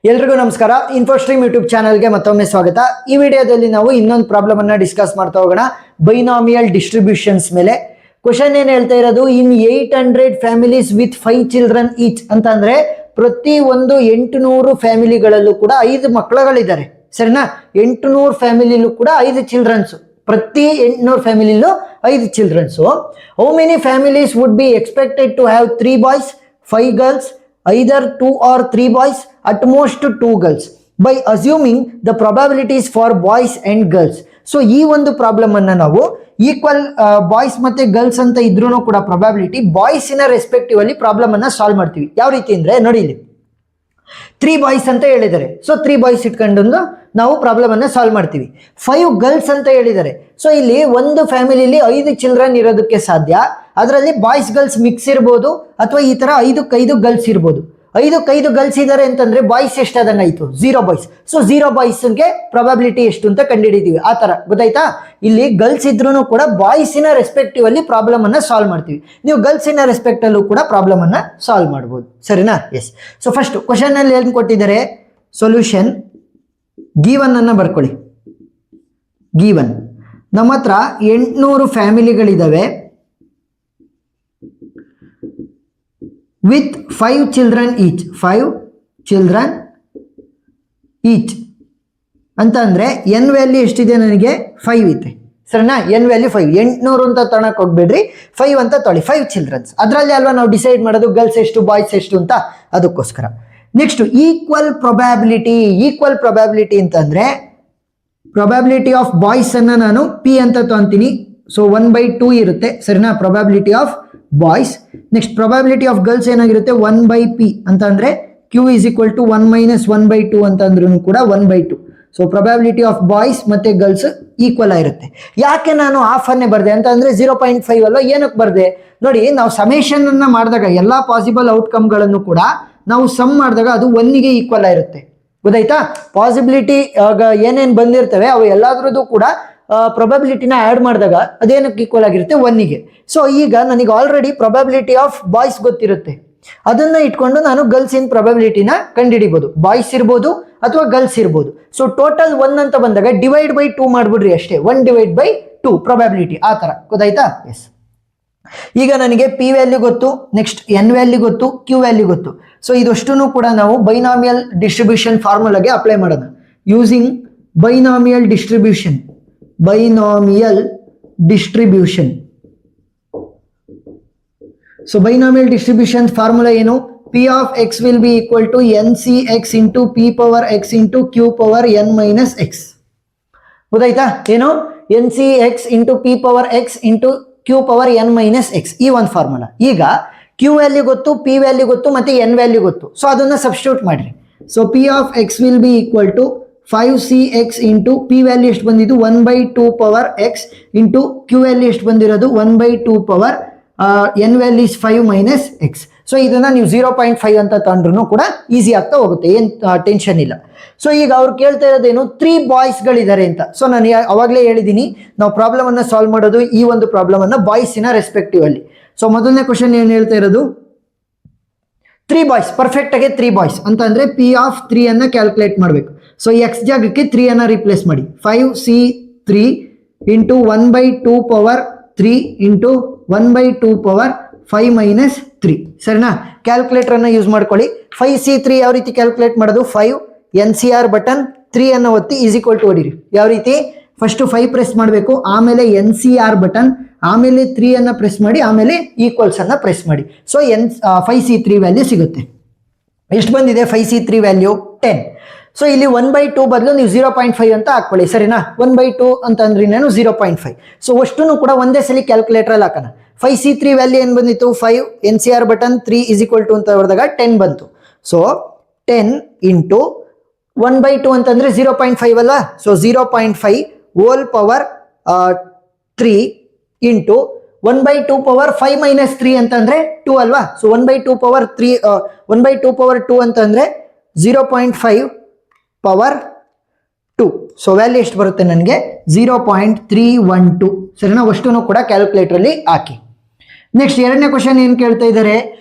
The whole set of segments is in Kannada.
ಎಲ್ರಿಗೂ ನಮಸ್ಕಾರ. ಇನ್ಫೋಸ್ಟ್ರೀಮ್ ಯೂಟ್ಯೂಬ್ ಚಾನಲ್ಗೆ ಮತ್ತೊಮ್ಮೆ ಸ್ವಾಗತ. ಈ ವಿಡಿಯೋದಲ್ಲಿ ನಾವು ಇನ್ನೊಂದು ಪ್ರಾಬ್ಲಮ್ ಅನ್ನ ಡಿಸ್ಕಸ್ ಮಾಡ್ತಾ ಹೋಗೋಣ, ಬೈನಾಮಿಯಲ್ ಡಿಸ್ಟ್ರಿಬ್ಯೂಷನ್ಸ್ ಮೇಲೆ. ಕ್ವಶನ್ ಏನ್ ಹೇಳ್ತಾ ಇರೋದು, ಇನ್ 800 ಫ್ಯಾಮಿಲೀಸ್ ವಿತ್ 5 ಚಿಲ್ಡ್ರನ್ ಈಚ್ ಅಂತ ಅಂದ್ರೆ ಪ್ರತಿ ಒಂದು 800 ಫ್ಯಾಮಿಲಿಗಳಲ್ಲೂ ಕೂಡ 5 ಮಕ್ಕಳುಗಳಿದ್ದಾರೆ, ಸರಿನಾ? 800 ಫ್ಯಾಮಿಲಿಲೂ ಕೂಡ 5 ಚಿಲ್ಡ್ರನ್ಸ್, ಪ್ರತಿ 800 ಫ್ಯಾಮಿಲಿಲೂ 5 childrens. How many families would be expected to have 3 boys 5 girls, either 2 or 3 boys, at most 2 girls, by assuming the probabilities for boys and girls. So ಈ ಒಂದು ಪ್ರಾಬ್ಲಮ್ ಅನ್ನ ನಾವು ಈಕ್ವಲ್ ಬಾಯ್ಸ್ ಮತ್ತೆ ಗರ್ಲ್ಸ್ ಅಂತ ಇದ್ರೂ ಕೂಡ ಪ್ರಾಬಬಿಲಿಟಿ ಬಾಯ್ಸಿನ ರೆಸ್ಪೆಕ್ಟಿವ್ ಅಲ್ಲಿ ಪ್ರಾಬ್ಲಮ್ ಅನ್ನ ಸಾಲ್ವ್ ಮಾಡ್ತೀವಿ. ಯಾವ ರೀತಿ ಅಂದ್ರೆ ನೋಡಿ, ಇಲ್ಲಿ 3 ಬಾಯ್ಸ್ ಅಂತ ಹೇಳಿದ್ದಾರೆ, ಸೊ 3 ಬಾಯ್ಸ್ ಇಟ್ಕೊಂಡು ನಾವು ಪ್ರಾಬ್ಲಮ್ ಅನ್ನ ಸಾಲ್ವ್ ಮಾಡ್ತೀವಿ. 5 ಗರ್ಲ್ಸ್ ಅಂತ ಹೇಳಿದ್ದಾರೆ, ಸೊ ಇಲ್ಲಿ ಒಂದು ಫ್ಯಾಮಿಲಿಲಿ 5 ಚಿಲ್ಡ್ರನ್ ಇರೋದಕ್ಕೆ ಸಾಧ್ಯ. ಅದರಲ್ಲಿ ಬಾಯ್ಸ್ ಗರ್ಲ್ಸ್ ಮಿಕ್ಸ್ ಇರ್ಬೋದು, ಅಥವಾ ಈ ತರ 5 ಗರ್ಲ್ಸ್ ಇರ್ಬೋದು. 5 ಗರ್ಲ್ಸ್ ಇದ್ದಾರೆ ಅಂತಂದ್ರೆ ಬಾಯ್ಸ್ ಎಷ್ಟಾದಂಗೆ ಆಯ್ತು? 0 ಬಾಯ್ಸ್. ಸೊ 0 ಬಾಯ್ಸ್ಗೆ ಪ್ರಾಬಬಿಲಿಟಿ ಎಷ್ಟು ಅಂತ ಕಂಡುಹಿಡಿತೀವಿ. ಆ ತರ ಗೊತ್ತಾಯ್ತಾ? ಇಲ್ಲಿ ಗರ್ಲ್ಸ್ ಇದ್ರೂ ಕೂಡ ಬಾಯ್ಸಿನ ರೆಸ್ಪೆಕ್ಟಿವ್ ಅಲ್ಲಿ ಪ್ರಾಬ್ಲಮ್ ಅನ್ನ ಸಾಲ್ವ್ ಮಾಡ್ತೀವಿ. ನೀವು ಗರ್ಲ್ಸಿನ ರೆಸ್ಪೆಕ್ಟ್ ಅಲ್ಲೂ ಕೂಡ ಪ್ರಾಬ್ಲಮ್ ಅನ್ನ ಸಾಲ್ವ್ ಮಾಡ್ಬೋದು, ಸರಿನಾ? ಎಸ್. ಸೊ ಫಸ್ಟ್ ಕ್ವಶನ್ ಅಲ್ಲಿ ಏನ್ ಕೊಟ್ಟಿದ್ದಾರೆ, ಸೊಲ್ಯೂಷನ್ ಗಿವನ್ ಅನ್ನ ಬರ್ಕೊಳ್ಳಿ. ಗಿವನ್ ನಮ್ಮ ಹತ್ರ 800 ಫ್ಯಾಮಿಲಿಗಳಿದಾವೆ with 5 children each, 5 children each ಅಂತ ಅಂದ್ರೆ n ವ್ಯಾಲ್ಯೂ ಎಷ್ಟಿದೆ? ನನಗೆ 5 ಇದೆ, ಸರಿನಾ? n value 5. 800 ಅಂತ ತಗೊಳಕ್ ಹೋಗ್ಬೇಡ್ರಿ, 5 ಅಂತ ತೊಳಿ. 5 ಚಿಲ್ಡ್ರನ್ಸ್, ಅದರಲ್ಲಿ ಅಲ್ವಾ ನಾವು ಡಿಸೈಡ್ ಮಾಡೋದು ಗರ್ಲ್ಸ್ ಎಷ್ಟು ಬಾಯ್ಸ್ ಎಷ್ಟು ಅಂತ, ಅದಕ್ಕೋಸ್ಕರ. ನೆಕ್ಸ್ಟ್ ಈಕ್ವಲ್ ಪ್ರೊಬ್ಯಾಬಿಲಿಟಿ ಅಂತಂದ್ರೆ ಪ್ರೊಬ್ಯಾಬಿಲಿಟಿ ಆಫ್ ಬಾಯ್ಸ್ ಅನ್ನ ನಾನು ಪಿ ಅಂತ ತಗೊಂತೀನಿ, ಸೊ 1/2 ಇರುತ್ತೆ, ಸರಿನಾ? Probability of boys. Next probability of girls ಏನಾಗಿರುತ್ತೆ? 1/p ಅಂತ ಅಂದ್ರೆ q is equal to 1 minus 1/2 ಅಂತ ಅಂದ್ರೂ ಕೂಡ 1/2. ಸೊ ಪ್ರೊಬ್ಯಾಬಿಲಿಟಿ ಆಫ್ ಬಾಯ್ಸ್ ಮತ್ತೆ ಗರ್ಲ್ಸ್ ಈಕ್ವಲ್ ಆಗಿರುತ್ತೆ. ಯಾಕೆ ನಾನು ಹಾಫ್ ಅನ್ನೇ ಬರ್ದೆ ಅಂತ ಅಂದ್ರೆ 0.5 ಅಲ್ಲ, ಏನಕ್ಕೆ ಬರ್ದೆ ನೋಡಿ, ನಾವು ಸಮೇಷನ್ ಅನ್ನ ಮಾಡಿದಾಗ ಎಲ್ಲಾ ಪಾಸಿಬಲ್ ಔಟ್ಕಮ್ಗಳನ್ನು ಕೂಡ ನಾವು ಸಮ್ ಮಾಡಿದಾಗ ಅದು 1ಗೆ ಈಕ್ವಲ್ ಆಗಿರುತ್ತೆ, ಗೊತ್ತಾಯ್ತಾ? ಪಾಸಿಬಿಲಿಟಿ ಏನೇನು ಬಂದಿರ್ತವೆ ಅವು ಎಲ್ಲಾದ್ರದ್ದು ಕೂಡ ಪ್ರೊಬಬಿಲಿಟಿನ ಆ್ಯಡ್ ಮಾಡಿದಾಗ ಅದೇನಕ್ಕೆ ಈಕ್ವಲ್ ಆಗಿರುತ್ತೆ? 1ಗೆ. ಸೊ ಈಗ ನನಗೆ ಆಲ್ರೆಡಿ ಪ್ರೊಬಬಿಲಿಟಿ ಆಫ್ ಬಾಯ್ಸ್ ಗೊತ್ತಿರುತ್ತೆ, ಅದನ್ನ ಇಟ್ಕೊಂಡು ನಾನು ಗರ್ಲ್ಸ್ ಇನ್ ಪ್ರೊಬಬಿಲಿಟಿನ ಕಂಡುಹಿಡಿಬಹುದು. ಬಾಯ್ಸ್ ಇರ್ಬೋದು ಅಥವಾ ಗರ್ಲ್ಸ್ ಇರ್ಬೋದು. ಸೊ ಟೋಟಲ್ 1 ಅಂತ ಬಂದಾಗ /2 ಮಾಡ್ಬಿಡ್ರಿ ಅಷ್ಟೇ, 1/2 ಪ್ರೊಬಬಿಲಿಟಿ, ಆ ತರ, ಗೊತ್ತಾಯ್ತಾ? ಎಸ್. ಈಗ ನನಗೆ ಪಿ ವ್ಯಾಲ್ಯೂ ಗೊತ್ತು, ನೆಕ್ಸ್ಟ್ ಎನ್ ವ್ಯಾಲ್ಯೂ ಗೊತ್ತು, ಕ್ಯೂ ವ್ಯಾಲ್ಯೂ ಗೊತ್ತು. ಸೊ ಇದಷ್ಟನ್ನು ಕೂಡ ನಾವು ಬೈನಾಮಿಯಲ್ ಡಿಸ್ಟ್ರಿಬ್ಯೂಷನ್ ಫಾರ್ಮುಲಾಗೆ ಅಪ್ಲೈ ಮಾಡೋಣ. Using binomial distribution so binomial distribution formula ಏನು? P of X will be equal to NC(x) into P power X into Q power n minus X. ಗೊತ್ತಾಯ್ತಾ? ಏನು? NC(x) into P power X into Q power n minus X, ಈ ಒಂದು ಫಾರ್ಮುಲಾ. ಈಗ ಕ್ಯೂ ವ್ಯಾಲ್ಯೂ ಗೊತ್ತು, ಪಿ ವ್ಯಾಲ್ಯೂ ಗೊತ್ತು, ಮತ್ತೆ ಎನ್ ವ್ಯಾಲ್ಯೂ ಗೊತ್ತು. ಸೊ ಅದನ್ನ ಸಬ್ಸ್ಟಿಟ್ಯೂಟ್ ಮಾಡ್ರಿ. So P of X will be equal to 5cx into P value ಎಷ್ಟು ಬಂದಿದ್ದು? 1/2 power X into Q value ಎಷ್ಟು ಬಂದಿರೋದು? 1/2 power N value is 5 minus X. So ಇದನ್ನ ನೀವು 0.5 ಅಂತ ತಗೊಂಡ್ರು ಕೂಡ ಈಸಿ ಆಗ್ತಾ ಹೋಗುತ್ತೆ, ಏನ್ ಟೆನ್ಷನ್ ಇಲ್ಲ. ಸೊ ಈಗ ಅವ್ರು ಕೇಳ್ತಾ ಇರೋದೇನು? 3 ಬಾಯ್ಸ್ಗಳಿದ್ದಾರೆ ಅಂತ. ಸೊ ನಾನು ಅವಾಗಲೇ ಹೇಳಿದ್ದೀನಿ, ನಾವು ಪ್ರಾಬ್ಲಮ್ ಅನ್ನ ಸಾಲ್ವ್ ಮಾಡೋದು ಈ ಒಂದು ಪ್ರಾಬ್ಲಮ್ ಅನ್ನ ಬಾಯ್ಸಿನ ರೆಸ್ಪೆಕ್ಟಿವ್ ಅಲ್ಲಿ. ಸೊ ಮೊದಲನೇ ಕ್ವಶನ್ ಏನ್ ಹೇಳ್ತಾ ಇರೋದು? 3 ಬಾಯ್ಸ್, ಪರ್ಫೆಕ್ಟ್ ಆಗಿ 3 ಬಾಯ್ಸ್ ಅಂತ ಅಂದ್ರೆ ಪಿ ಆಫ್ 3 ಅನ್ನ ಕ್ಯಾಲ್ಕುಲೇಟ್ ಮಾಡಬೇಕು. ಸೊ ಎಕ್ಸ್ ಜಾಗಕ್ಕೆ 3 ಅನ್ನ ರಿಪ್ಲೇಸ್ ಮಾಡಿ. 5c3 into 1/2 power 3 into 1/2 power 5 minus 3, ಸರಿನಾ? ಕ್ಯಾಲ್ಕುಲೇಟರ್ ಅನ್ನ ಯೂಸ್ ಮಾಡ್ಕೊಳ್ಳಿ. 5c3 ಯಾವ ರೀತಿ ಕ್ಯಾಲ್ಕುಲೇಟ್ ಮಾಡೋದು? 5 NCR ಬಟನ್ 3 ಅನ್ನ ಒತ್ತಿ ಈಸ್ ಈಕ್ವಲ್ ಟು ಹೊಡಿರಿ. ಯಾವ ರೀತಿ? ಫಸ್ಟ್ 5 ಪ್ರೆಸ್ ಮಾಡಬೇಕು, ಆಮೇಲೆ NCR ಬಟನ್, ಆಮೇಲೆ 3 ಅನ್ನ ಪ್ರೆಸ್ ಮಾಡಿ, ಆಮೇಲೆ ಈಕ್ವಲ್ಸ್ ಅನ್ನ ಪ್ರೆಸ್ ಮಾಡಿ. ಸೊ 5c3 ವ್ಯಾಲ್ಯೂ ಸಿಗುತ್ತೆ. ಎಷ್ಟು ಬಂದಿದೆ? 5c3 value 10. ಸೊ ಇಲ್ಲಿ 1/2 ಬದಲು ನೀವು 0.5 ಅಂತ ಹಾಕೊಳ್ಳಿ, ಸರಿನಾ? 1/2 ಅಂತ ಅಂದ್ರೆ ನಾನು 0.5. ಸೊ ಅಷ್ಟನ್ನು ಕೂಡ ಒಂದೇ ಸಲ ಕ್ಯಾಲ್ಕುಲೇಟರ್ ಅಲ್ಲಿ ಹಾಕೋಣ. 5c3 ವ್ಯಾಲ್ಯೂ ಏನ್ ಬಂದಿತ್ತು? 5 NCR button 3 is equal to ಅಂತ ಹೊಡೆದಾಗ 10 ಬಂತು. ಸೊ 10 ಇಂಟು 1/2 ಅಂತಂದ್ರೆ 0.5 ಅಲ್ವಾ? So 0.5 whole power 3 into 1/2 power 5 minus 3 ಅಂತಂದ್ರೆ 2 ಅಲ್ವಾ? ಸೊ 1/2 ಪವರ್ 3 1/2 ಪವರ್ 2 ಅಂತಂದ್ರೆ 0.5 ಪವರ್ 2. ಸೊ ವ್ಯಾಲ್ಯೂ ಎಷ್ಟು ಬರುತ್ತೆ ನನಗೆ? 0.312, ಸರಿನಾ? ಅಷ್ಟನ್ನು ಕೂಡ ಕ್ಯಾಲ್ಕುಲೇಟರ್ ಅಲ್ಲಿ ಹಾಕಿ. ನೆಕ್ಸ್ಟ್ ಎರಡನೇ ಕ್ವಶನ್ ಏನ್ ಕೇಳ್ತಾ ಇದ್ದಾರೆ?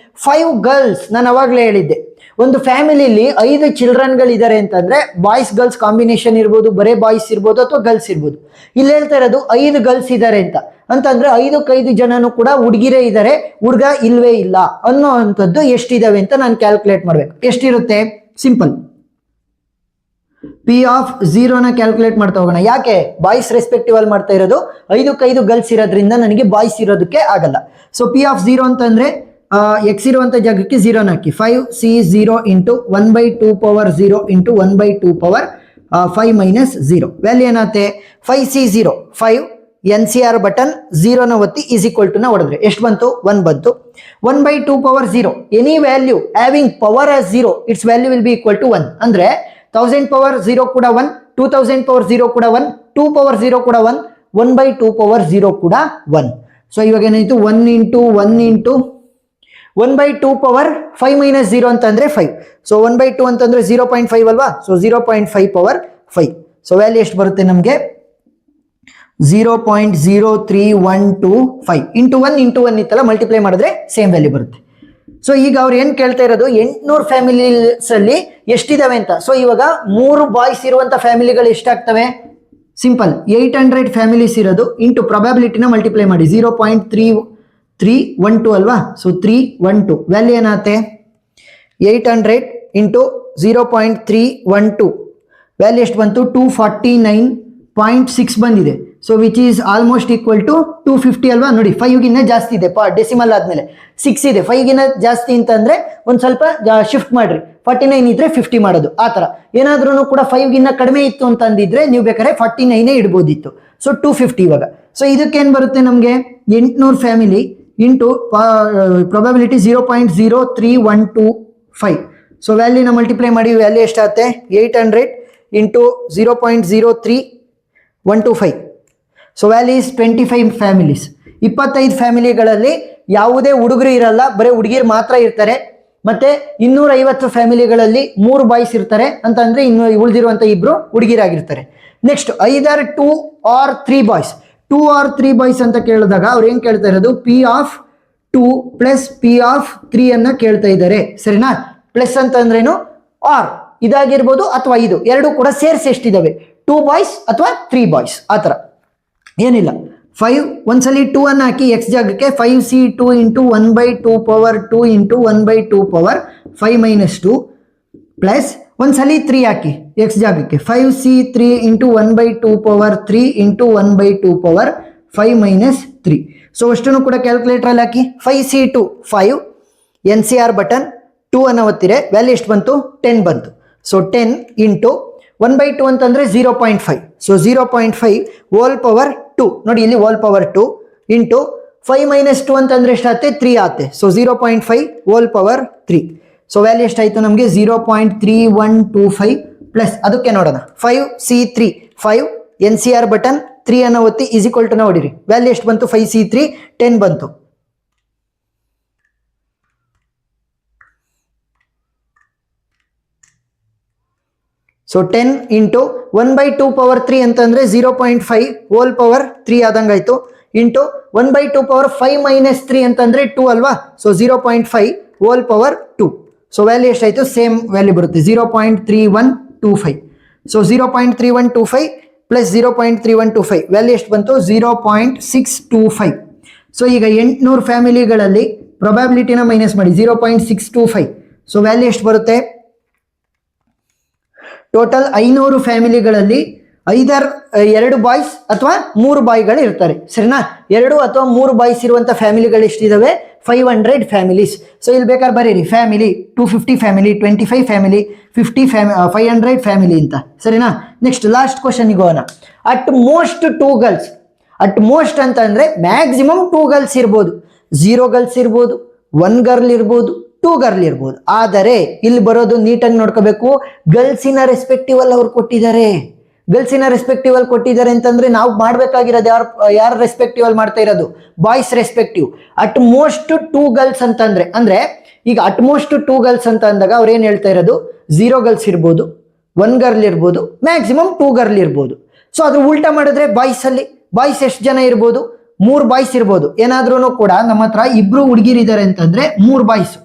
5 ಗರ್ಲ್ಸ್, ನಾನು ಅವಾಗಲೇ ಹೇಳಿದ್ದೆ ಒಂದು ಫ್ಯಾಮಿಲಿಲಿ 5 ಚಿಲ್ಡ್ರನ್ಗಳಿದ್ದಾರೆ ಅಂತಂದ್ರೆ ಬಾಯ್ಸ್ ಗರ್ಲ್ಸ್ ಕಾಂಬಿನೇಷನ್ ಇರ್ಬೋದು, ಬರೇ ಬಾಯ್ಸ್ ಇರ್ಬೋದು ಅಥವಾ ಗರ್ಲ್ಸ್ ಇರ್ಬೋದು. ಇಲ್ಲಿ ಹೇಳ್ತಾ ಇರೋದು 5 ಗರ್ಲ್ಸ್ ಇದ್ದಾರೆ ಅಂತಂದ್ರೆ 5 ಜನನು ಕೂಡ ಹುಡುಗಿರೇ ಇದ್ದಾರೆ, ಹುಡುಗ ಇಲ್ವೇ ಇಲ್ಲ ಅನ್ನೋ ಅಂಥದ್ದು ಎಷ್ಟಿದಾವೆ ಅಂತ ನಾನು ಕ್ಯಾಲ್ಕುಲೇಟ್ ಮಾಡ್ಬೇಕು. ಎಷ್ಟಿರುತ್ತೆ? ಸಿಂಪಲ್, ಪಿ ಆಫ್ 0ನ ಕ್ಯಾಲ್ಕುಲೇಟ್ ಮಾಡ್ತಾ ಹೋಗೋಣ. ಯಾಕೆ ಬಾಯ್ಸ್ ರೆಸ್ಪೆಕ್ಟಿವ್ ಅಲ್ಲಿ ಮಾಡ್ತಾ ಇರೋದು? 5 ಗರ್ಲ್ಸ್ ಇರೋದ್ರಿಂದ ನನಗೆ ಬಾಯ್ಸ್ ಇರೋದಕ್ಕೆ ಆಗಲ್ಲ. ಸೊ ಪಿ ಆಫ್ 0 ಅಂತಂದ್ರೆ ಎಕ್ಸ್ ಇರುವಂತ ಜಾಗಕ್ಕೆ 0ನ ಹಾಕಿ. 5c0 into 1/2 power 0 into 1/2 power 5 minus 0. Value ಏನಾಗುತ್ತೆ? 5c0 5 NCR ಬಟನ್ 0ನ ಒತ್ತಿ ಈಸ್ ಈಕ್ವಲ್ ಟು ನ ಹೊಡೆದ್ರೆ ಎಷ್ಟು ಬಂತು? 1 ಬಂತು. 1/2 power 0 any value having power as 0 its value will be equal to 1. ಅಂದ್ರೆ 1000 ಪವರ್ 0 ಕೂಡ 1, 2000 ಪವರ್ 0 ಕೂಡ 1, 2 ಪವರ್ 0 ಕೂಡ 1, 1/2 ಪವರ್ 0 ಕೂಡ 1. ಸೊ ಇವಾಗ ಏನಾಯ್ತು? 1 ಇಂಟು 1/2 ಪವರ್ 5 ಮೈನಸ್ 0 ಅಂತಂದ್ರೆ 5. ಸೊ 1/2 ಅಂತಂದ್ರೆ 0.5 ಅಲ್ವಾ? So 0.5 power 5. ಸೊ ವ್ಯಾಲ್ಯೂ ಎಷ್ಟು ಬರುತ್ತೆ ನಮಗೆ? 0.03125 ಇಂಟು 1 ಇತ್ತಲ್ಲ, ಮಲ್ಟಿಪ್ಲೈ ಮಾಡಿದ್ರೆ ಸೇಮ್ ವ್ಯಾಲ್ಯೂ ಬರುತ್ತೆ. ಸೊ ಈಗ ಅವ್ರು ಏನ್ ಕೇಳ್ತಾ ಇರೋದು? 800 ಫ್ಯಾಮಿಲೀಸ್ ಅಲ್ಲಿ ಎಷ್ಟಿದಾವೆ ಅಂತ. ಸೊ ಇವಾಗ 3 ಬಾಯ್ಸ್ ಇರುವಂತ ಫ್ಯಾಮಿಲಿಗಳು ಎಷ್ಟಾಗ್ತವೆ? ಸಿಂಪಲ್, 800 ಫ್ಯಾಮಿಲೀಸ್ ಇರೋದು ಇಂಟು ಪ್ರೊಬ್ಯಾಬಿಲಿಟಿನ ಮಲ್ಟಿಪ್ಲೈ ಮಾಡಿ. 0.3312 ಅಲ್ವಾ? ಸೊ 312 ವ್ಯಾಲ್ಯೂ ಏನಾಗುತ್ತೆ? 800 ಇಂಟು 0.312 ವ್ಯಾಲ್ಯೂ ಎಷ್ಟು ಬಂತು? 249.6 ಬಂದಿದೆ. So which is almost equal to 250 ಅಲ್ವಾ? ನೋಡಿ 5ಗಿನ್ನ ಜಾಸ್ತಿ ಇದೆ, ಡೆಸಿಮಲ್ ಆದ್ಮೇಲೆ 6 ಇದೆ. 5ಗಿನ್ನ ಜಾಸ್ತಿ ಅಂತಂದ್ರೆ ಒಂದ್ ಸ್ವಲ್ಪ ಶಿಫ್ಟ್ ಮಾಡ್ರಿ. 49 ಇದ್ರೆ 50 ಮಾಡೋದು, ಆ ತರ. ಏನಾದ್ರೂ ಕೂಡ 5ಗಿನ್ನ ಕಡಿಮೆ ಇತ್ತು ಅಂತ ಅಂದಿದ್ರೆ ನೀವು ಬೇಕಾದ್ರೆ 49 ಇಡ್ಬೋದಿತ್ತು. ಸೊ 250 ಇವಾಗ. ಸೊ ಇದಕ್ಕೇನ್ ಬರುತ್ತೆ ನಮ್ಗೆ? 800 ಫ್ಯಾಮಿಲಿ ಇಂಟು ಪ್ರೊಬಬಿಲಿಟಿ 0.03125. ಸೊ ವ್ಯಾಲ್ಯೂನ ಮಲ್ಟಿಪ್ಲೈ ಮಾಡಿ, ವ್ಯಾಲ್ಯೂ ಎಷ್ಟಾಗುತ್ತೆ? 800 into 0.03125. So value is 25 families. 25 ಫ್ಯಾಮಿಲಿಗಳಲ್ಲಿ ಯಾವುದೇ ಹುಡುಗರು ಇರಲ್ಲ, ಬರೀ ಹುಡುಗಿರು ಮಾತ್ರ ಇರ್ತಾರೆ. ಮತ್ತೆ 250 ಫ್ಯಾಮಿಲಿಗಳಲ್ಲಿ 3 ಬಾಯ್ಸ್ ಇರ್ತಾರೆ ಅಂತಂದ್ರೆ ಇನ್ನು ಉಳಿದಿರುವಂತ 2 ಹುಡುಗಿರಾಗಿರ್ತಾರೆ. Next either 2 or 3 boys. 2 or 3 boys ಅಂತ ಕೇಳಿದಾಗ ಅವ್ರು ಏನ್ ಕೇಳ್ತಾ ಇರೋದು? P of 2 plus P of 3 ಅನ್ನ ಕೇಳ್ತಾ ಇದ್ದಾರೆ, ಸರಿನಾ? ಪ್ಲಸ್ ಅಂತಂದ್ರೇನು? ಆರ್ ಇದಾಗಿರ್ಬೋದು ಅಥವಾ ಇದು ಎರಡು ಕೂಡ ಸೇರ್ಸಿ ಎಷ್ಟಿದಾವೆ? 2 ಬಾಯ್ಸ್ ಅಥವಾ 3 ಬಾಯ್ಸ್, ಆ ತರ ಏನಿಲ್ಲ. 5 ಒಂದ್ಸಲಿ 2 ಅನ್ನ ಹಾಕಿ ಎಕ್ಸ್ ಜಾಗಕ್ಕೆ. 5c2 into 1/2 power 2 into 1/2 power 5 minus 2 plus ಒಂದ್ಸಲಿ 3 ಹಾಕಿ ಎಕ್ಸ್ ಜಾಗಕ್ಕೆ. 5c3 into 1/2 power 3 into 1/2 power 5 minus 3. So ಅಷ್ಟನ್ನು ಕೂಡ ಕ್ಯಾಲ್ಕುಲೇಟರ್ ಅಲ್ಲಿ ಹಾಕಿ. 5c2 5 NCR ಬಟನ್ 2 ಅನ್ನ ಒತ್ತಿರೆ ವ್ಯಾಲ್ಯೂ ಎಷ್ಟು ಬಂತು? 10 ಬಂತು. ಸೊ 10 ಇಂಟು 1/2 ಅಂತಂದ್ರೆ 0.5. ಸೊ 0.5 ಹೋಲ್ ಪವರ್ 2 ನೋಡಿ, ಇಲ್ಲಿ ಹೋಲ್ ಪವರ್ 2 ಇಂಟು 5 ಮೈನಸ್ 2 ಅಂತಂದ್ರೆ ಎಷ್ಟಾಗುತ್ತೆ? 3 ಆಗುತ್ತೆ. So 0.5 whole power 3. So value ಎಷ್ಟಾಯ್ತು ನಮಗೆ? 0.3125 ಪ್ಲಸ್ ಅದಕ್ಕೆ ನೋಡೋಣ. 5c3 5 NCR ಬಟನ್ 3 ಅನ್ನ ಒತ್ತಿ ಈಸ್ ಈಕ್ವಲ್ ಟು ನ ಹೊಡಿರಿ. ವ್ಯಾಲ್ಯೂ ಎಷ್ಟು ಬಂತು? 5c3 10 ಬಂತು. ಸೊ 10 ಇಂಟು 1/2 ಪವರ್ 3 ಅಂತಂದ್ರೆ 0.5 ಹೋಲ್ ಪವರ್ 3 ಆದಂಗಾಯ್ತು. ಇಂಟು 1/2 ಪವರ್ 5 ಮೈನಸ್ 3 ಅಂತಂದ್ರೆ 2 ಅಲ್ವಾ? So 0.5 whole power 2. So value ಎಷ್ಟಾಯ್ತು? ಸೇಮ್ ವ್ಯಾಲ್ಯೂ ಬರುತ್ತೆ, 0.3125. ಸೊ 0.3125 ಪ್ಲಸ್ 0.3125 ವ್ಯಾಲ್ಯೂ ಎಷ್ಟು ಬಂತು? 0.625. ಸೊ ಈಗ 800 ಫ್ಯಾಮಿಲಿಗಳಲ್ಲಿ ಪ್ರೊಬ್ಯಾಬಿಲಿಟಿನ ಮೈನಸ್ ಮಾಡಿ. 0.625. ಸೊ ವ್ಯಾಲ್ಯೂ ಎಷ್ಟು ಬರುತ್ತೆ? ಟೋಟಲ್ 500 ಫ್ಯಾಮಿಲಿಗಳಲ್ಲಿ ಐದರ್ 2 ಬಾಯ್ಸ್ ಅಥವಾ 3 ಬಾಯ್ಗಳು ಇರ್ತಾರೆ, ಸರಿನಾ? 2 ಅಥವಾ 3 ಬಾಯ್ಸ್ ಇರುವಂತ ಫ್ಯಾಮಿಲಿಗಳು ಎಷ್ಟಿದಾವೆ? 500 ಫ್ಯಾಮಿಲೀಸ್. ಸೊ ಇಲ್ಲಿ ಬೇಕಾದ್ರೆ ಬರೀರಿ ಫ್ಯಾಮಿಲಿ 250 ಫ್ಯಾಮಿಲಿ, 25 ಫ್ಯಾಮಿಲಿ, 50 500 ಫ್ಯಾಮಿಲಿ ಅಂತ, ಸರಿನಾ? ನೆಕ್ಸ್ಟ್ ಲಾಸ್ಟ್ ಕ್ವಶನ್ ಹೋಗೋಣ. At most 2 girls. At most ಅಂತ ಅಂದ್ರೆ ಮ್ಯಾಕ್ಸಿಮಮ್ 2 ಗರ್ಲ್ಸ್ ಇರ್ಬೋದು, 0 ಗರ್ಲ್ಸ್ ಇರ್ಬೋದು, 1 ಗರ್ಲ್ ಇರ್ಬೋದು, 2 ಗರ್ಲ್ ಇರ್ಬೋದು. ಆದರೆ ಇಲ್ಲಿ ಬರೋದು ನೀಟಾಗಿ ನೋಡ್ಕೋಬೇಕು, ಗರ್ಲ್ಸಿನ ರೆಸ್ಪೆಕ್ಟಿವ್ ಅಲ್ಲಿ ಅವ್ರು ಕೊಟ್ಟಿದ್ದಾರೆ. ಗರ್ಲ್ಸಿನ ರೆಸ್ಪೆಕ್ಟಿವ್ ಅಲ್ಲಿ ಕೊಟ್ಟಿದ್ದಾರೆ ಅಂತಂದ್ರೆ ನಾವು ಮಾಡ್ಬೇಕಾಗಿರೋದು ಯಾರ ರೆಸ್ಪೆಕ್ಟಿವ್ ಅಲ್ಲಿ ಮಾಡ್ತಾ ಇರೋದು? Boys respective. At most 2 girls ಅಂತಂದ್ರೆ ಅಂದ್ರೆ ಈಗ ಅಟ್ ಮೋಸ್ಟ್ 2 ಗರ್ಲ್ಸ್ ಅಂತ ಅಂದಾಗ ಅವ್ರು ಏನ್ ಹೇಳ್ತಾ ಇರೋದು? 0 ಗರ್ಲ್ಸ್ ಇರ್ಬೋದು, 1 ಗರ್ಲ್ ಇರ್ಬೋದು, ಮ್ಯಾಕ್ಸಿಮಮ್ 2 ಗರ್ಲ್ ಇರ್ಬೋದು. ಸೊ ಅದ್ರ ಉಲ್ಟಾ ಮಾಡಿದ್ರೆ ಬಾಯ್ಸ್ ಅಲ್ಲಿ ಬಾಯ್ಸ್ ಎಷ್ಟು ಜನ ಇರ್ಬೋದು? 3 ಬಾಯ್ಸ್ ಇರ್ಬೋದು. ಏನಾದ್ರೂ ಕೂಡ ನಮ್ಮ ಹತ್ರ 2 ಹುಡುಗಿರಿದ್ದಾರೆ ಅಂತಂದ್ರೆ 3 ಬಾಯ್ಸ್.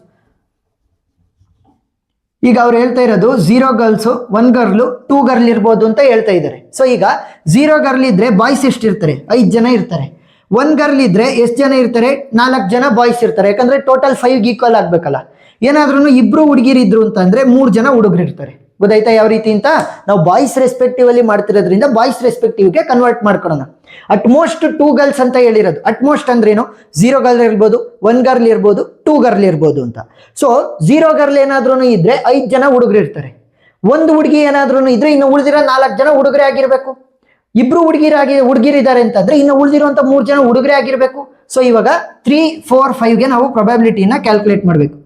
ಈಗ ಅವ್ರು ಹೇಳ್ತಾ ಇರೋದು 0 ಗರ್ಲ್ಸು 1 ಗರ್ಲು 2 ಗರ್ಲ್ ಇರ್ಬೋದು ಅಂತ ಹೇಳ್ತಾ ಇದ್ದಾರೆ. ಸೊ ಈಗ 0 ಗರ್ಲ್ ಇದ್ರೆ ಬಾಯ್ಸ್ ಎಷ್ಟಿರ್ತಾರೆ? 5 ಜನ ಇರ್ತಾರೆ. 1 ಗರ್ಲ್ ಇದ್ರೆ ಎಷ್ಟು ಜನ ಇರ್ತಾರೆ? 4 ಜನ ಬಾಯ್ಸ್ ಇರ್ತಾರೆ. ಯಾಕಂದ್ರೆ ಟೋಟಲ್ 5 ಈಕ್ವಲ್ ಆಗ್ಬೇಕಲ್ಲ. ಏನಾದ್ರೂ ಇಬ್ರು ಹುಡುಗಿರಿದ್ರು ಅಂತಂದ್ರೆ 3 ಜನ ಹುಡುಗರು ಇರ್ತಾರೆ. ಗೊತ್ತಾಯ್ತಾ ಯಾವ ರೀತಿ ಅಂತ? ನಾವು ಬಾಯ್ಸ್ ರೆಸ್ಪೆಕ್ಟಿವ್ ಅಲ್ಲಿ ಮಾಡ್ತಿರೋದ್ರಿಂದ ಬಾಯ್ಸ್ ರೆಸ್ಪೆಕ್ಟಿವ್ಗೆ ಕನ್ವರ್ಟ್ ಮಾಡ್ಕೊಳ್ಳೋಣ. ಅಟ್ ಮೋಸ್ಟ್ 2 ಗರ್ಲ್ಸ್ ಅಂತ ಹೇಳಿರೋದು. ಅಟ್ ಮೋಸ್ಟ್ ಅಂದ್ರೇನು? 0 ಗರ್ಲ್ ಇರ್ಬೋದು, 1 ಗರ್ಲ್ ಇರ್ಬೋದು, 2 ಗರ್ಲ್ ಇರ್ಬೋದು ಅಂತ. ಸೊ 0 ಗರ್ಲ್ ಏನಾದ್ರೂ ಇದ್ರೆ 5 ಜನ ಹುಡುಗರು ಇರ್ತಾರೆ. 1 ಹುಡುಗಿ ಏನಾದ್ರೂ ಇದ್ರೆ ಇನ್ನು ಉಳಿದಿರೋ 4 ಜನ ಹುಡುಗರೇ ಆಗಿರ್ಬೇಕು. ಇಬ್ರು ಹುಡುಗಿರಿದ್ದಾರೆ ಅಂತಂದ್ರೆ ಇನ್ನು ಉಳಿದಿರುವಂತ 3 ಜನ ಹುಡುಗರೇ ಆಗಿರ್ಬೇಕು. ಸೊ ಇವಾಗ 3, 4, 5ಗೆ ನಾವು ಪ್ರೊಬ್ಯಾಬಿಲಿಟಿನ ಕ್ಯಾಲ್ಕುಲೇಟ್ ಮಾಡಬೇಕು.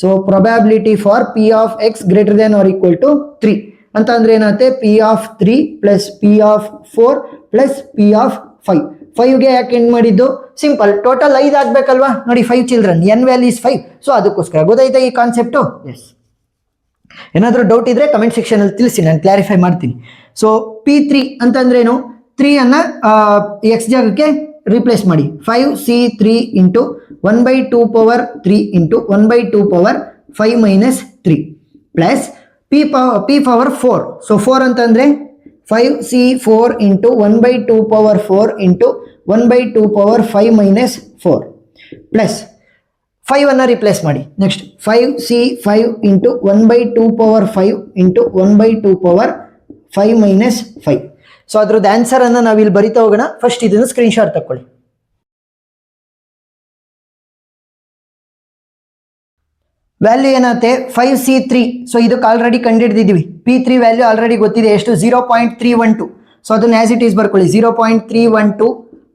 So probability for P of X greater than or equal to 3 ಅಂತ ಅಂದ್ರೆ ಏನಾಗುತ್ತೆ? P of 3 plus P of 4 plus P of 5. 5ಗೆ ಯಾಕೆ ಎಂಡ್ ಮಾಡಿದ್ದು? ಸಿಂಪಲ್, ಟೋಟಲ್ 5 ಆಗ್ಬೇಕಲ್ವಾ? ನೋಡಿ 5 children, n value is 5. So ಅದಕ್ಕೋಸ್ಕರ. ಗೊತ್ತಾಯ್ತಾ ಈ ಕಾನ್ಸೆಪ್ಟು? ಎಸ್. ಏನಾದರೂ ಡೌಟ್ ಇದ್ರೆ ಕಮೆಂಟ್ ಸೆಕ್ಷನ್ ಅಲ್ಲಿ ತಿಳಿಸಿ, ನಾನು ಕ್ಲಾರಿಫೈ ಮಾಡ್ತೀನಿ. ಸೊ P3 ಅಂತಂದ್ರೇನು? 3 ಅನ್ನ ಎಕ್ಸ್ ಜಾಗಕ್ಕೆ ರಿಪ್ಲೇಸ್ ಮಾಡಿ. 5C3 into 1/2 power 3 into 1/2 power 5 minus 3 plus P power 4. So 4 ಅಂತಂದ್ರೆ 5C4 into 1/2 power 4 into 1/2 power 5 minus 4 plus 5 ಅನ್ನ ರಿಪ್ಲೇಸ್ ಮಾಡಿ. Next 5C5 into 1/2 power 5 into 1/2 power 5 minus 5. So ಅದ್ರದ್ದು ಆನ್ಸರ್ ಅನ್ನ ನಾವಿಲ್ಲಿ ಬರಿತಾ ಹೋಗೋಣ. ಫಸ್ಟ್ ಇದನ್ನು ಸ್ಕ್ರೀನ್ ಶಾಟ್ ತಕೊಳ್ಳಿ. ವ್ಯಾಲ್ಯೂ ಏನಾಗುತ್ತೆ? 5C3. ಸೊ ಇದಕ್ಕೆ ಆಲ್ರೆಡಿ ಕಂಡುಹಿಡಿದಿದ್ದೀವಿ. P3 ವ್ಯಾಲ್ಯೂ ಆಲ್ರೆಡಿ ಗೊತ್ತಿದೆ. ಎಷ್ಟು? 0.312. ಸೊ ಅದನ್ನ ಆಸ್ ಇಟ್ ಈಸ್ ಬರ್ಕೊಳ್ಳಿ. 0.312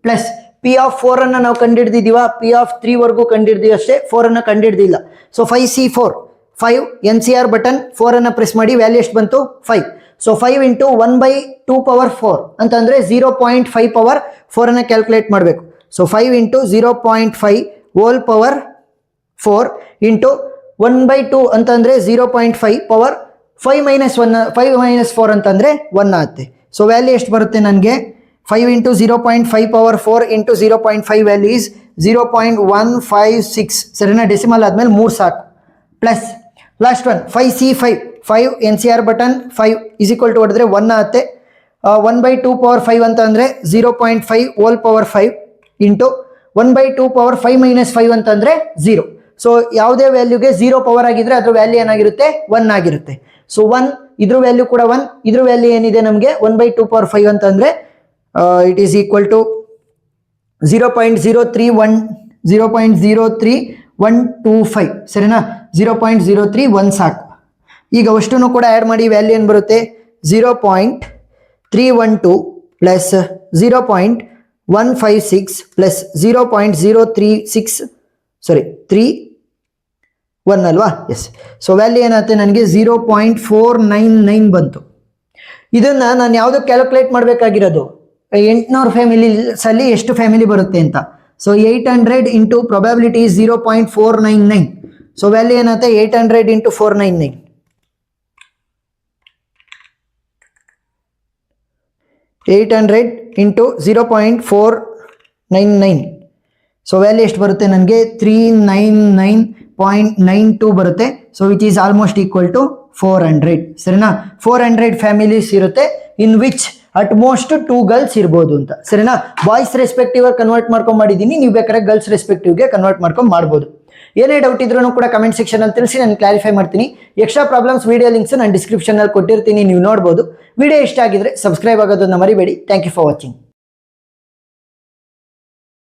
ಪ್ಲಸ್ ಪಿ ಆಫ್ 4 ಅನ್ನ ನಾವು ಕಂಡುಹಿಡಿದಿದ್ದೀವ. ಪಿ ಆಫ್ 3 ವರೆಗೂ ಕಂಡುಹಿಡಿದೀವಿ ಅಷ್ಟೇ, 4 ಅನ್ನ ಕಂಡುಹಿಡಿದಿಲ್ಲ. ಸೊ 5C4 5 NCR ಬಟನ್ 4 ಅನ್ನ ಪ್ರೆಸ್ ಮಾಡಿ. ವ್ಯಾಲ್ಯೂ ಎಷ್ಟು ಬಂತು? 5. ಸೊ 5 ಇಂಟು 1/2 ಪವರ್ 4 ಅಂತಂದ್ರೆ 0.5 ಪವರ್ 4 ಅನ್ನ ಕ್ಯಾಲ್ಕುಲೇಟ್ ಮಾಡಬೇಕು. So 5 into 0.5 whole power 4 into 1/2 ಅಂತಂದ್ರೆ 0.5 ಪವರ್ 5 ಮೈನಸ್ 1 5 ಮೈನಸ್ 4 ಅಂತಂದ್ರೆ 1 ಆಗುತ್ತೆ. ಸೊ ವ್ಯಾಲ್ಯೂ ಎಷ್ಟು ಬರುತ್ತೆ ನನಗೆ? 5 into 0.5 power 4 into 0.5 value is 0.156. ಸರಿನಾ? ಡೆಸಿಮಲ್ ಆದ್ಮೇಲೆ 3 ಸಾಕು. Plus last one 5C5 5 NCR button 5 is equal to ಹೊಡೆದ್ರೆ 1 ಆಗುತ್ತೆ. 1/2 ಪವರ್ 5 ಅಂತ ಅಂದರೆ 0.5 whole power 5 into 1/2 power 5 minus 5 ಅಂತಂದರೆ 0. ಸೊ ಯಾವುದೇ ವ್ಯಾಲ್ಯೂಗೆ 0 ಪವರ್ ಆಗಿದ್ರೆ ಅದ್ರ ವ್ಯಾಲ್ಯೂ ಏನಾಗಿರುತ್ತೆ? 1 ಆಗಿರುತ್ತೆ. ಸೊ 1 ಇದ್ರ ವ್ಯಾಲ್ಯೂ ಕೂಡ 1. ಇದ್ರ ವ್ಯಾಲ್ಯೂ ಏನಿದೆ ನಮಗೆ? 1/2 ಪವರ್ 5 ಅಂತಂದರೆ ಇಟ್ ಈಸ್ ಈಕ್ವಲ್ ಟು 0.03125. ಸರಿನಾ? 0.031 ಸಾಕು. ಈಗ ಅಷ್ಟನ್ನು ಕೂಡ ಆ್ಯಡ್ ಮಾಡಿ. ವ್ಯಾಲ್ಯೂ ಏನು ಬರುತ್ತೆ? 0.312 ಪ್ಲಸ್ 0.156 ಪ್ಲಸ್ 0.036 ಅಲ್ವಾ? ಎಸ್. ಸೊ ವ್ಯಾಲ್ಯೂ ಏನಾಗುತ್ತೆ ನನಗೆ? 0.499 ಬಂತು. ಇದನ್ನು ನಾನು ಯಾವುದಕ್ಕೆ ಕ್ಯಾಲ್ಕುಲೇಟ್ ಮಾಡಬೇಕಾಗಿರೋದು? 800 ಫ್ಯಾಮಿಲೀಸಲ್ಲಿ ಎಷ್ಟು ಫ್ಯಾಮಿಲಿ ಬರುತ್ತೆ ಅಂತ. So 800 into probability 0.499. So value ಏನಾಗುತ್ತೆ? 800 ಇಂಟು 499. 800 ಇಂಟು 0.499. ಸೊ ವ್ಯಾಲ್ಯೂ ಎಷ್ಟು ಬರುತ್ತೆ ನನಗೆ? 399.92 ಬರುತ್ತೆ. So which is almost equal to 400. ಸರಿನಾ? 400 ಫ್ಯಾಮಿಲೀಸ್ ಇರುತ್ತೆ in which at most 2 girls ಇರ್ಬೋದು ಅಂತ. ಸರಿನಾ? ಬಾಯ್ಸ್ ರೆಸ್ಪೆಕ್ಟಿವ್ ಕನ್ವರ್ಟ್ ಮಾಡ್ಕೊಂಡು ಮಾಡಿದ್ದೀನಿ. ನೀವು ಬೇಕಾದ್ರೆ ಗರ್ಲ್ಸ್ ರೆಸ್ಪೆಕ್ಟಿವ್ಗೆ ಕನ್ವರ್ಟ್ ಮಾಡ್ಕೊಂಡು ಮಾಡ್ಬೋದು. ಏನೇ ಡೌಟ್ ಇದ್ರೂ ಕೂಡ ಕಮೆಂಟ್ ಸೆಕ್ಷನ್ ಅಲ್ಲಿ ತಿಳಿಸಿ, ನಾನು ಕ್ಲಾರಿಫೈ ಮಾಡ್ತೀನಿ. ಎಕ್ಸ್ಟ್ರಾ ಪ್ರಾಬ್ಲಮ್ಸ್ ವಿಡಿಯೋ ಲಿಂಕ್ಸ್ ನಾನು ಡಿಸ್ಕ್ರಿಪ್ಷನ್ ಅಲ್ಲಿ ಕೊಟ್ಟಿರ್ತೀನಿ, ನೀವು ನೋಡ್ಬೋದು. ವಿಡಿಯೋ ಇಷ್ಟ ಆಗಿದ್ರೆ ಸಬ್ಸ್ಕ್ರೈಬ್ ಆಗೋದನ್ನ ಮರಿಬೇಡಿ. Thank you for watching.